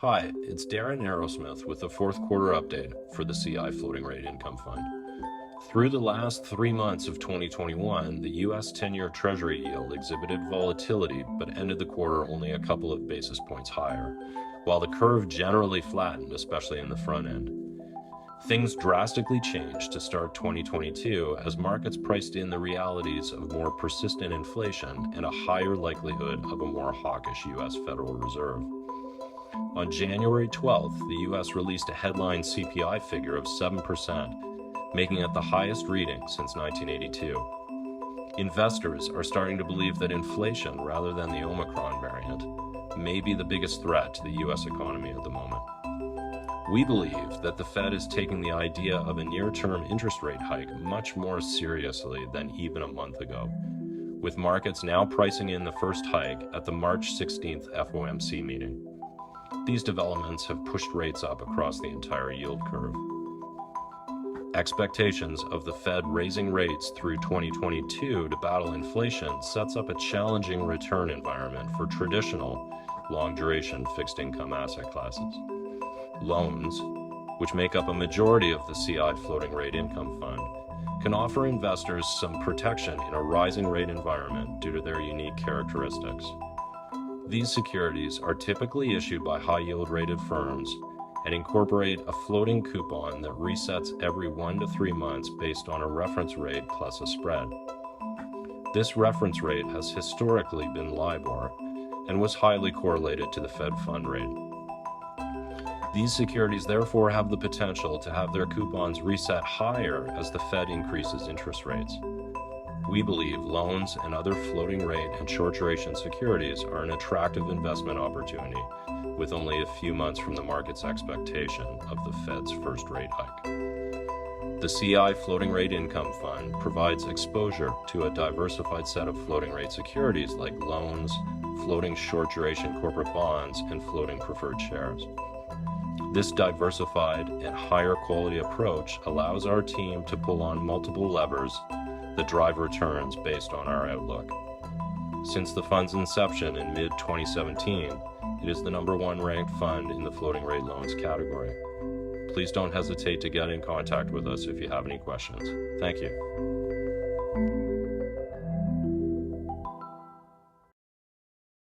Hi, it's Darren Aerosmith with the fourth quarter update for the CI Floating Rate Income Fund. Through the last 3 months of 2021, the U.S. 10-year Treasury yield exhibited volatility but ended the quarter only a couple of basis points higher, while the curve generally flattened, especially in the front end. Things drastically changed to start 2022 as markets priced in the realities of more persistent inflation and a higher likelihood of a more hawkish U.S. Federal Reserve. On January 12th, the U.S. released a headline CPI figure of 7%, making it the highest reading since 1982. Investors are starting to believe that inflation, rather than the Omicron variant, may be the biggest threat to the U.S. economy at the moment. We believe that the Fed is taking the idea of a near-term interest rate hike much more seriously than even a month ago, with markets now pricing in the first hike at the March 16th FOMC meeting. These developments have pushed rates up across the entire yield curve. Expectations of the Fed raising rates through 2022 to battle inflation sets up a challenging return environment for traditional, long-duration fixed-income asset classes. Loans, which make up a majority of the CI Floating Rate Income Fund, can offer investors some protection in a rising rate environment due to their unique characteristics. These securities are typically issued by high-yield rated firms and incorporate a floating coupon that resets every 1 to 3 months based on a reference rate plus a spread. This reference rate has historically been LIBOR and was highly correlated to the Fed fund rate. These securities therefore have the potential to have their coupons reset higher as the Fed increases interest rates. We believe loans and other floating rate and short duration securities are an attractive investment opportunity with only a few months from the market's expectation of the Fed's first rate hike. The CI Floating Rate Income Fund provides exposure to a diversified set of floating rate securities like loans, floating short duration corporate bonds, and floating preferred shares. This diversified and higher quality approach allows our team to pull on multiple levers that drive returns based on our outlook. Since the fund's inception in mid-2017, it is the #1 ranked fund in the floating rate loans category. Please don't hesitate to get in contact with us if you have any questions. Thank you.